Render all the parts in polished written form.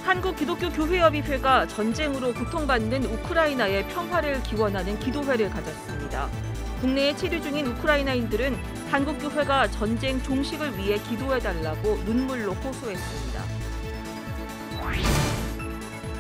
한국기독교교회협의회가 전쟁으로 고통받는 우크라이나의 평화를 기원하는 기도회를 가졌습니다. 국내에 체류 중인 우크라이나인들은 한국교회가 전쟁 종식을 위해 기도해달라고 눈물로 호소했습니다.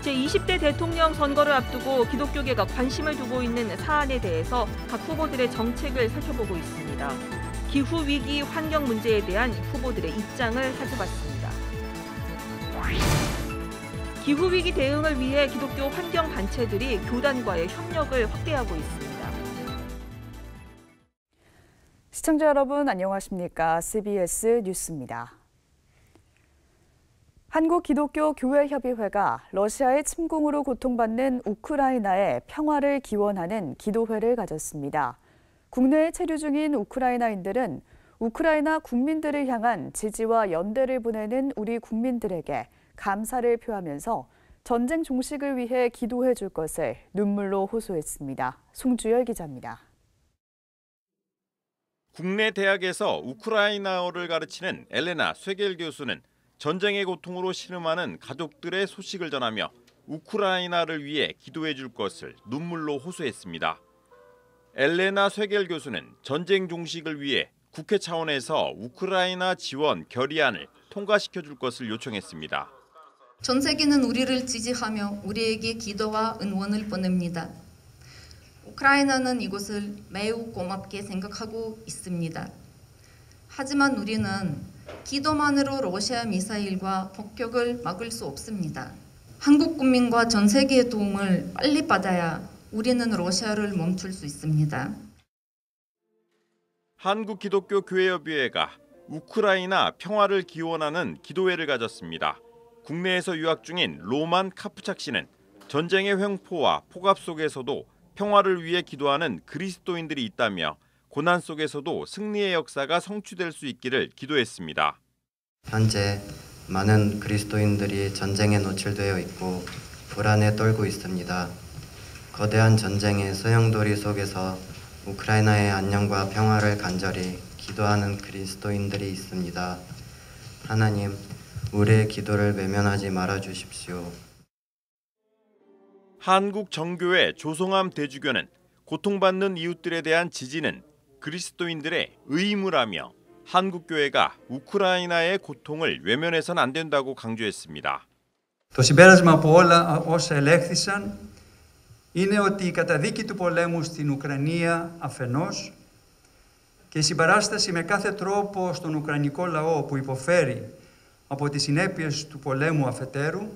제20대 대통령 선거를 앞두고 기독교계가 관심을 두고 있는 사안에 대해서 각 후보들의 정책을 살펴보고 있습니다. 기후위기 환경 문제에 대한 후보들의 입장을 살펴봤습니다. 기후위기 대응을 위해 기독교 환경단체들이 교단과의 협력을 확대하고 있습니다. 시청자 여러분 안녕하십니까? CBS 뉴스입니다. 한국기독교교회협의회가 러시아의 침공으로 고통받는 우크라이나의 평화를 기원하는 기도회를 가졌습니다. 국내에 체류 중인 우크라이나인들은 우크라이나 국민들을 향한 지지와 연대를 보내는 우리 국민들에게 감사를 표하면서 전쟁 종식을 위해 기도해 줄 것을 눈물로 호소했습니다. 송주열 기자입니다. 국내 대학에서 우크라이나어를 가르치는 엘레나 쇠겔 교수는 전쟁의 고통으로 신음하는 가족들의 소식을 전하며 우크라이나를 위해 기도해 줄 것을 눈물로 호소했습니다. 엘레나 쇠겔 교수는 전쟁 종식을 위해 국회 차원에서 우크라이나 지원 결의안을 통과시켜 줄 것을 요청했습니다. 전 세계는 우리를 지지하며 우리에게 기도와 응원을 보냅니다. 우크라이나는 이것을 매우 고맙게 생각하고 있습니다. 하지만 우리는 기도만으로 러시아 미사일과 폭격을 막을 수 없습니다. 한국 국민과 전 세계의 도움을 빨리 받아야 우리는 러시아를 멈출 수 있습니다. 한국기독교교회협의회가 우크라이나 평화를 기원하는 기도회를 가졌습니다. 국내에서 유학 중인 로만 카프착 씨는 전쟁의 횡포와 폭압 속에서도 평화를 위해 기도하는 그리스도인들이 있다며 고난 속에서도 승리의 역사가 성취될 수 있기를 기도했습니다. 현재 많은 그리스도인들이 전쟁에 노출되어 있고 불안에 떨고 있습니다. 거대한 전쟁의 소용돌이 속에서 우크라이나의 안녕과 평화를 간절히 기도하는 그리스도인들이 있습니다. 하나님, 우리의 기도를 외면하지 말아 주십시오. 한국정교회 조성암 대주교는 고통받는 이웃들에 대한 지지는 그리스도인들의 의무라며 한국교회가 우크라이나의 고통을 외면해서는 안 된다고 강조했습니다. Το συμπέρασμα από όλα όσα ελέγχθησαν είναι ότι η καταδίκη του πολέμου στην Ουκρανία αφενός και η συμπαράσταση με κάθε τρόπο στον ουκρανικό λαό που υποφέρει από τις συνέπειες του πολέμου αφετέρου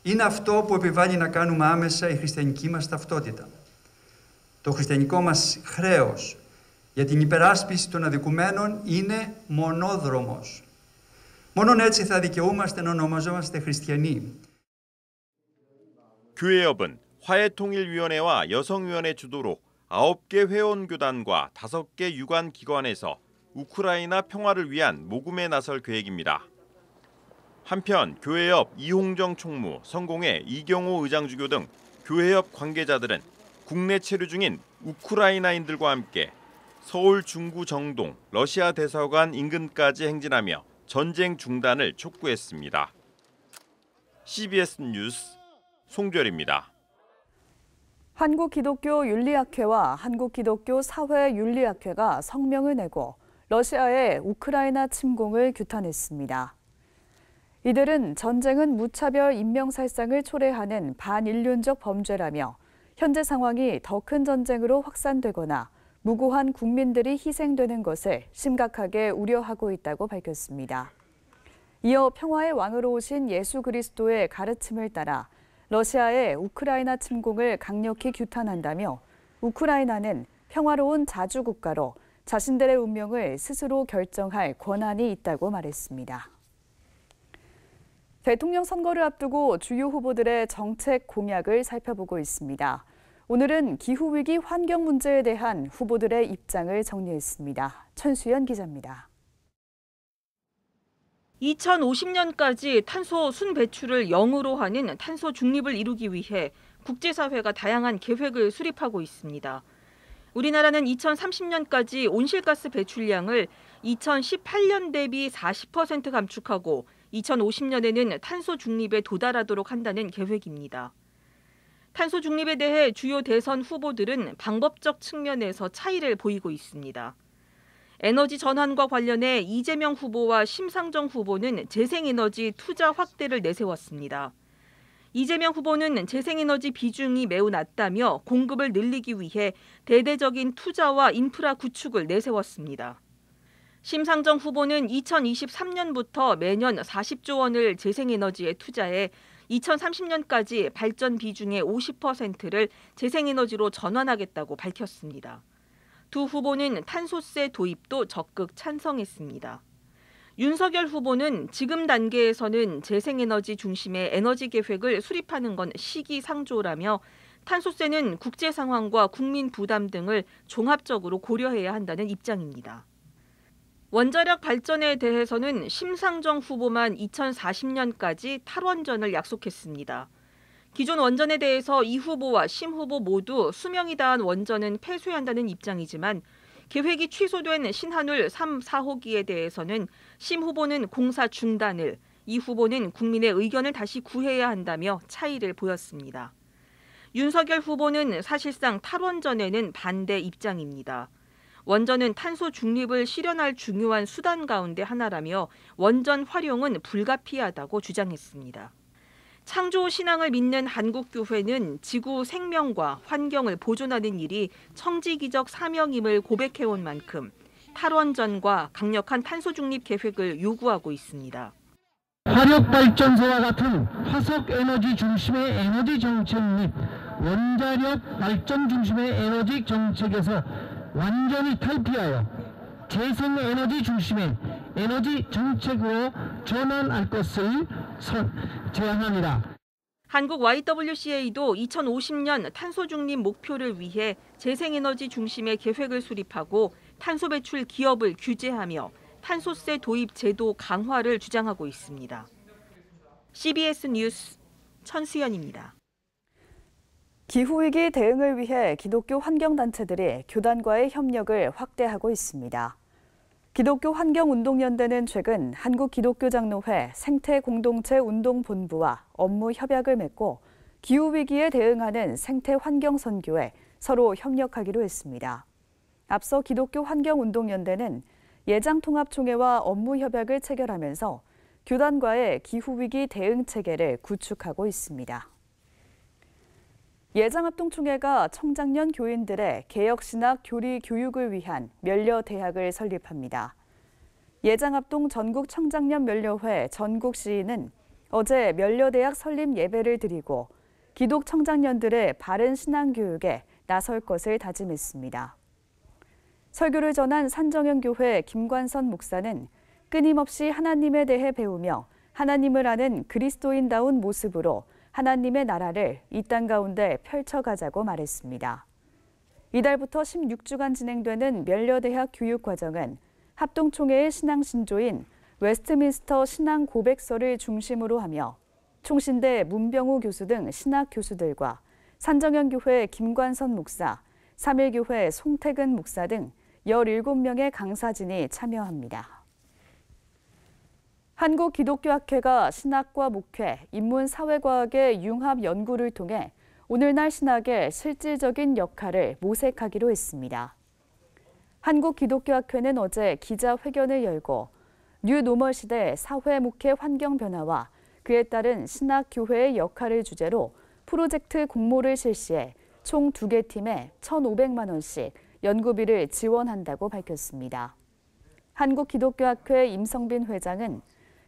είναι αυτό που επιβάλλει να κάνουμε άμεσα η χριστιανική μας ταυτότητα. Το χριστιανικό μας χρέος για την υπεράσπιση των αδικουμένων είναι μονόδρομος. Μόνον έτσι θα δικαιούμαστε να ονομαζόμαστε χριστιανοί. 교회협은 화해통일위원회와 여성위원회 주도로 9개 회원교단과 5개 유관기관에서 우크라이나 평화를 위한 모금에 나설 계획입니다. 한편 교회협 이홍정 총무, 성공회 이경호 의장주교 등 교회협 관계자들은 국내 체류 중인 우크라이나인들과 함께 서울 중구 정동 러시아 대사관 인근까지 행진하며 전쟁 중단을 촉구했습니다. CBS 뉴스 송주열입니다. 한국기독교윤리학회와 한국기독교사회윤리학회가 성명을 내고 러시아의 우크라이나 침공을 규탄했습니다. 이들은 전쟁은 무차별 인명살상을 초래하는 반인륜적 범죄라며 현재 상황이 더 큰 전쟁으로 확산되거나 무고한 국민들이 희생되는 것을 심각하게 우려하고 있다고 밝혔습니다. 이어 평화의 왕으로 오신 예수 그리스도의 가르침을 따라 러시아의 우크라이나 침공을 강력히 규탄한다며 우크라이나는 평화로운 자주국가로 자신들의 운명을 스스로 결정할 권한이 있다고 말했습니다. 대통령 선거를 앞두고 주요 후보들의 정책 공약을 살펴보고 있습니다. 오늘은 기후위기 환경 문제에 대한 후보들의 입장을 정리했습니다. 천수연 기자입니다. 2050년까지 탄소 순배출을 0으로 하는 탄소 중립을 이루기 위해 국제사회가 다양한 계획을 수립하고 있습니다. 우리나라는 2030년까지 온실가스 배출량을 2018년 대비 40% 감축하고 2050년에는 탄소 중립에 도달하도록 한다는 계획입니다. 탄소 중립에 대해 주요 대선 후보들은 방법적 측면에서 차이를 보이고 있습니다. 에너지 전환과 관련해 이재명 후보와 심상정 후보는 재생에너지 투자 확대를 내세웠습니다. 이재명 후보는 재생에너지 비중이 매우 낮다며 공급을 늘리기 위해 대대적인 투자와 인프라 구축을 내세웠습니다. 심상정 후보는 2023년부터 매년 40조 원을 재생에너지에 투자해 2030년까지 발전 비중의 50%를 재생에너지로 전환하겠다고 밝혔습니다. 두 후보는 탄소세 도입도 적극 찬성했습니다. 윤석열 후보는 지금 단계에서는 재생에너지 중심의 에너지 계획을 수립하는 건 시기상조라며 탄소세는 국제 상황과 국민 부담 등을 종합적으로 고려해야 한다는 입장입니다. 원자력 발전에 대해서는 심상정 후보만 2040년까지 탈원전을 약속했습니다. 기존 원전에 대해서 이 후보와 심 후보 모두 수명이 다한 원전은 폐쇄한다는 입장이지만 계획이 취소된 신한울 3, 4호기에 대해서는 심 후보는 공사 중단을, 이 후보는 국민의 의견을 다시 구해야 한다며 차이를 보였습니다. 윤석열 후보는 사실상 탈원전에는 반대 입장입니다. 원전은 탄소 중립을 실현할 중요한 수단 가운데 하나라며 원전 활용은 불가피하다고 주장했습니다. 창조 신앙을 믿는 한국교회는 지구 생명과 환경을 보존하는 일이 청지기적 사명임을 고백해온 만큼 탈원전과 강력한 탄소 중립 계획을 요구하고 있습니다. 화력발전소와 같은 화석에너지 중심의 에너지 정책 및 원자력 발전 중심의 에너지 정책에서 완전히 탈피하여 재생에너지 중심의 에너지 정책으로 전환할 것을 제안합니다. 한국 YWCA도 2050년 탄소 중립 목표를 위해 재생에너지 중심의 계획을 수립하고 탄소 배출 기업을 규제하며 탄소세 도입 제도 강화를 주장하고 있습니다. CBS 뉴스 천수연입니다. 기후위기 대응을 위해 기독교 환경단체들이 교단과의 협력을 확대하고 있습니다. 기독교 환경운동연대는 최근 한국기독교장로회 생태공동체운동본부와 업무 협약을 맺고 기후위기에 대응하는 생태환경선교에 서로 협력하기로 했습니다. 앞서 기독교 환경운동연대는 예장통합총회와 업무 협약을 체결하면서 교단과의 기후위기 대응 체계를 구축하고 있습니다. 예장합동총회가 청장년 교인들의 개혁신학 교리 교육을 위한 면려대학을 설립합니다. 예장합동 전국청장년면려회 전국시인은 어제 면려대학 설립 예배를 드리고 기독 청장년들의 바른 신앙교육에 나설 것을 다짐했습니다. 설교를 전한 산정현교회 김관선 목사는 끊임없이 하나님에 대해 배우며 하나님을 아는 그리스도인다운 모습으로 하나님의 나라를 이 땅 가운데 펼쳐가자고 말했습니다. 이달부터 16주간 진행되는 면려대학 교육과정은 합동총회의 신앙신조인 웨스트민스터 신앙고백서를 중심으로 하며 총신대 문병우 교수 등 신학교수들과 산정현교회 김관선 목사, 삼일교회 송태근 목사 등 17명의 강사진이 참여합니다. 한국기독교학회가 신학과 목회, 인문사회과학의 융합 연구를 통해 오늘날 신학의 실질적인 역할을 모색하기로 했습니다. 한국기독교학회는 어제 기자회견을 열고 뉴노멀 시대 사회 목회 환경 변화와 그에 따른 신학교회의 역할을 주제로 프로젝트 공모를 실시해 총 2개 팀에 1,500만 원씩 연구비를 지원한다고 밝혔습니다. 한국기독교학회 임성빈 회장은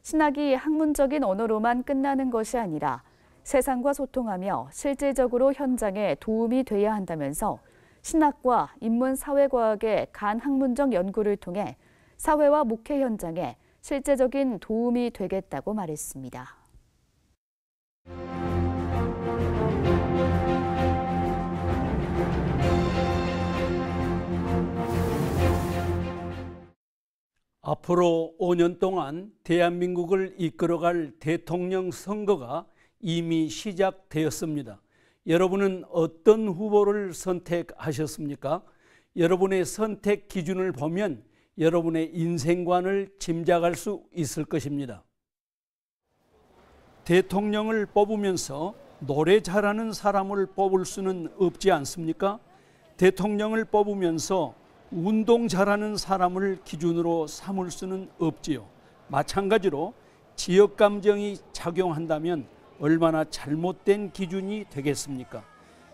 신학이 학문적인 언어로만 끝나는 것이 아니라 세상과 소통하며 실질적으로 현장에 도움이 돼야 한다면서 신학과 인문사회과학의 간학문적 연구를 통해 사회와 목회 현장에 실제적인 도움이 되겠다고 말했습니다. 앞으로 5년 동안 대한민국을 이끌어갈 대통령 선거가 이미 시작되었습니다. 여러분은 어떤 후보를 선택하셨습니까? 여러분의 선택 기준을 보면 여러분의 인생관을 짐작할 수 있을 것입니다. 대통령을 뽑으면서 노래 잘하는 사람을 뽑을 수는 없지 않습니까? 대통령을 뽑으면서 운동 잘하는 사람을 기준으로 삼을 수는 없지요. 마찬가지로 지역 감정이 작용한다면 얼마나 잘못된 기준이 되겠습니까?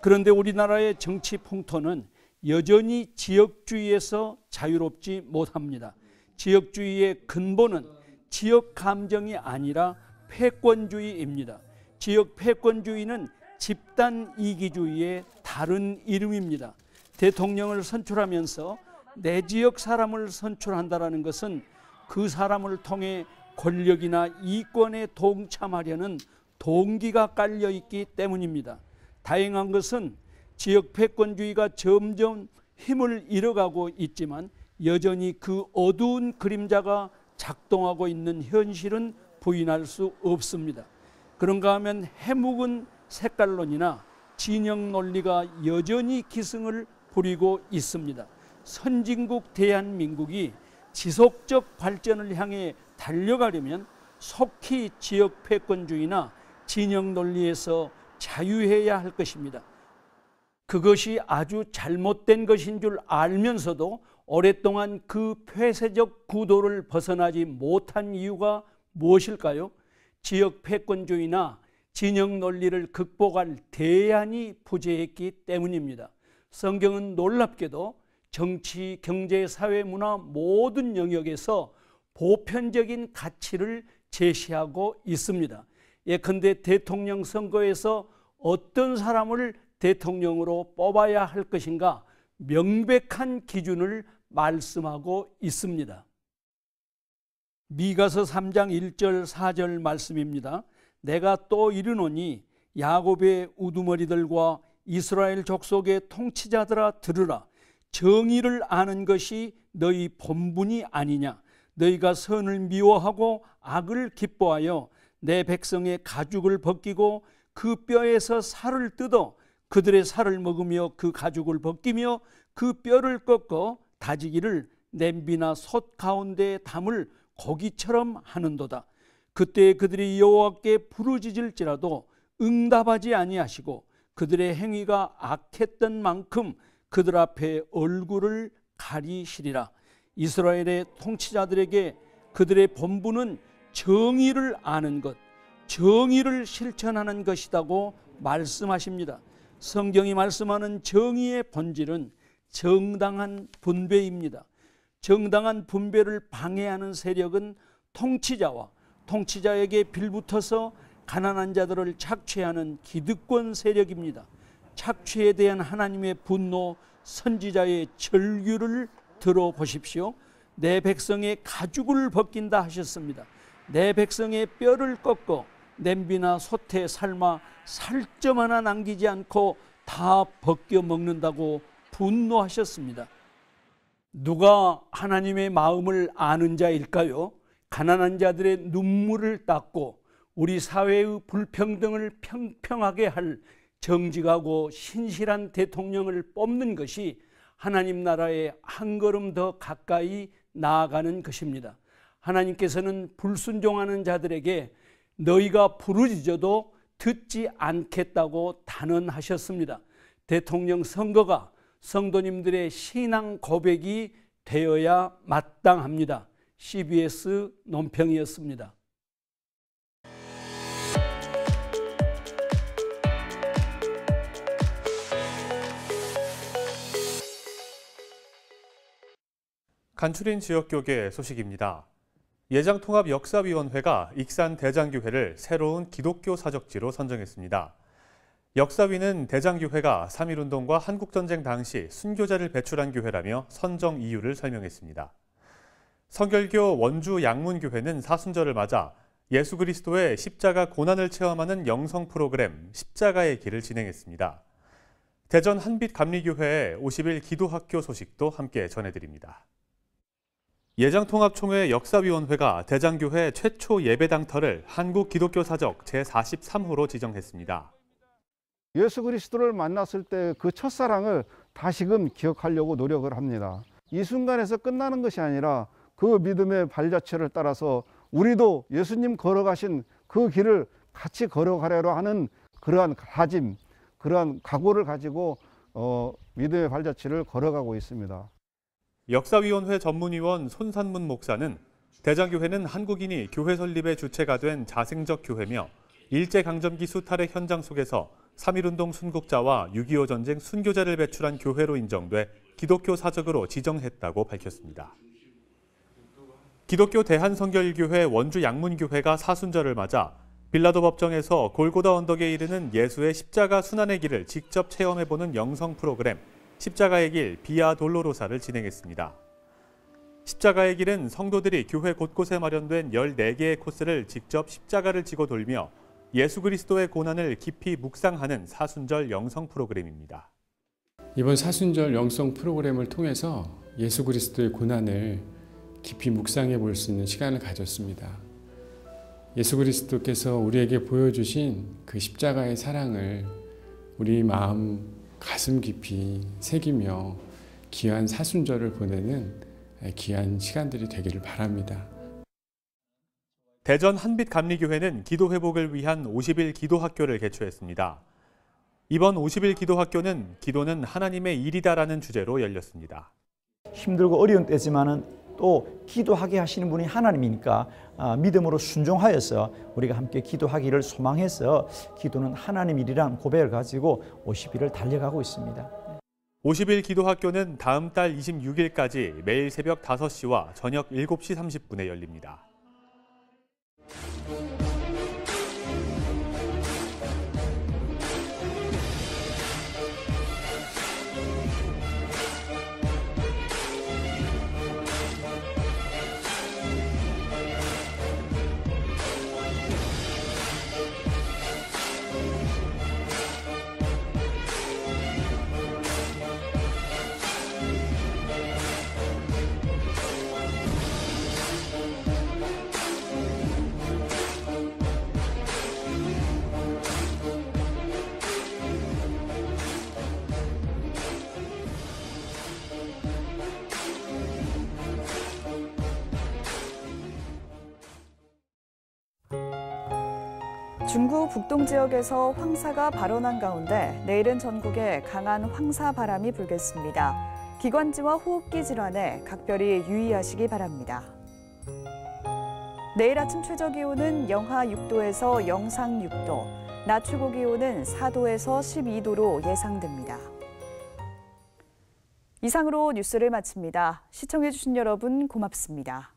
그런데 우리나라의 정치 풍토는 여전히 지역주의에서 자유롭지 못합니다. 지역주의의 근본은 지역 감정이 아니라 패권주의입니다. 지역 패권주의는 집단 이기주의의 다른 이름입니다. 대통령을 선출하면서 내 지역 사람을 선출한다는 것은 그 사람을 통해 권력이나 이권에 동참하려는 동기가 깔려 있기 때문입니다. 다행한 것은 지역 패권주의가 점점 힘을 잃어가고 있지만 여전히 그 어두운 그림자가 작동하고 있는 현실은 부인할 수 없습니다. 그런가 하면 해묵은 색깔론이나 진영 논리가 여전히 기승을 부리고 있습니다. 선진국 대한민국이 지속적 발전을 향해 달려가려면 속히 지역 패권주의나 진영 논리에서 자유해야 할 것입니다. 그것이 아주 잘못된 것인 줄 알면서도 오랫동안 그 폐쇄적 구도를 벗어나지 못한 이유가 무엇일까요? 지역 패권주의나 진영 논리를 극복할 대안이 부재했기 때문입니다. 성경은 놀랍게도 정치, 경제, 사회, 문화 모든 영역에서 보편적인 가치를 제시하고 있습니다. 예컨대 대통령 선거에서 어떤 사람을 대통령으로 뽑아야 할 것인가 명백한 기준을 말씀하고 있습니다. 미가서 3장 1절 4절 말씀입니다. 내가 또 이르노니 야곱의 우두머리들과 이스라엘 족속의 통치자들아 들으라. 정의를 아는 것이 너희 본분이 아니냐. 너희가 선을 미워하고 악을 기뻐하여 내 백성의 가죽을 벗기고 그 뼈에서 살을 뜯어 그들의 살을 먹으며 그 가죽을 벗기며 그 뼈를 꺾어 다지기를 냄비나 솥 가운데 담을 고기처럼 하는도다. 그때 그들이 여호와께 부르짖을지라도 응답하지 아니하시고 그들의 행위가 악했던 만큼 그들 앞에 얼굴을 가리시리라. 이스라엘의 통치자들에게 그들의 본분은 정의를 아는 것, 정의를 실천하는 것이라고 말씀하십니다. 성경이 말씀하는 정의의 본질은 정당한 분배입니다. 정당한 분배를 방해하는 세력은 통치자와 통치자에게 빌붙어서 가난한 자들을 착취하는 기득권 세력입니다. 착취에 대한 하나님의 분노, 선지자의 절규를 들어보십시오. 내 백성의 가죽을 벗긴다 하셨습니다. 내 백성의 뼈를 꺾어 냄비나 솥에 삶아 살점 하나 남기지 않고 다 벗겨 먹는다고 분노하셨습니다. 누가 하나님의 마음을 아는 자일까요? 가난한 자들의 눈물을 닦고 우리 사회의 불평등을 평평하게 할 정직하고 신실한 대통령을 뽑는 것이 하나님 나라에 한 걸음 더 가까이 나아가는 것입니다. 하나님께서는 불순종하는 자들에게 너희가 부르짖어도 듣지 않겠다고 단언하셨습니다. 대통령 선거가 성도님들의 신앙 고백이 되어야 마땅합니다. CBS 논평이었습니다. 간추린 지역교계 소식입니다. 예장통합역사위원회가 익산 대장교회를 새로운 기독교 사적지로 선정했습니다. 역사위는 대장교회가 3.1운동과 한국전쟁 당시 순교자를 배출한 교회라며 선정 이유를 설명했습니다. 성결교 원주 양문교회는 사순절을 맞아 예수 그리스도의 십자가 고난을 체험하는 영성 프로그램 십자가의 길을 진행했습니다. 대전 한빛감리교회의 50일 기도학교 소식도 함께 전해드립니다. 예장통합총회 역사위원회가 대장교회 최초 예배당터를 한국기독교사적 제43호로 지정했습니다. 예수 그리스도를 만났을 때 그 첫사랑을 다시금 기억하려고 노력을 합니다. 이 순간에서 끝나는 것이 아니라 그 믿음의 발자취를 따라서 우리도 예수님 걸어가신 그 길을 같이 걸어가려고 하는 그러한 다짐, 그러한 각오를 가지고 믿음의 발자취를 걸어가고 있습니다. 역사위원회 전문위원 손산문 목사는 대장교회는 한국인이 교회 설립의 주체가 된 자생적 교회며 일제강점기 수탈의 현장 속에서 3.1운동 순국자와 6.25 전쟁 순교자를 배출한 교회로 인정돼 기독교 사적으로 지정했다고 밝혔습니다. 기독교 대한성결교회 원주 양문교회가 사순절을 맞아 빌라도 법정에서 골고다 언덕에 이르는 예수의 십자가 순환의 길을 직접 체험해보는 영성 프로그램 십자가의 길 비아 돌로로사를 진행했습니다. 십자가의 길은 성도들이 교회 곳곳에 마련된 14개의 코스를 직접 십자가를 지고 돌며 예수 그리스도의 고난을 깊이 묵상하는 사순절 영성 프로그램입니다. 이번 사순절 영성 프로그램을 통해서 예수 그리스도의 고난을 깊이 묵상해 볼 수 있는 시간을 가졌습니다. 예수 그리스도께서 우리에게 보여주신 그 십자가의 사랑을 우리 마음 가슴 깊이 새기며 귀한 사순절을 보내는 귀한 시간들이 되기를 바랍니다. 대전 한빛감리교회는 기도 회복을 위한 50일 기도학교를 개최했습니다. 이번 50일 기도학교는 기도는 하나님의 일이다라는 주제로 열렸습니다. 힘들고 어려운 때지만은 또 기도하게 하시는 분이 하나님이니까 믿음으로 순종하여서 우리가 함께 기도하기를 소망해서 기도는 하나님 일이라는 고백을 가지고 50일을 달려가고 있습니다. 50일 기도학교는 다음 달 26일까지 매일 새벽 5시와 저녁 7시 30분에 열립니다. 중국 북동 지역에서 황사가 발원한 가운데 내일은 전국에 강한 황사 바람이 불겠습니다. 기관지와 호흡기 질환에 각별히 유의하시기 바랍니다. 내일 아침 최저 기온은 영하 6도에서 영상 6도, 낮 최고 기온은 4도에서 12도로 예상됩니다. 이상으로 뉴스를 마칩니다. 시청해주신 여러분 고맙습니다.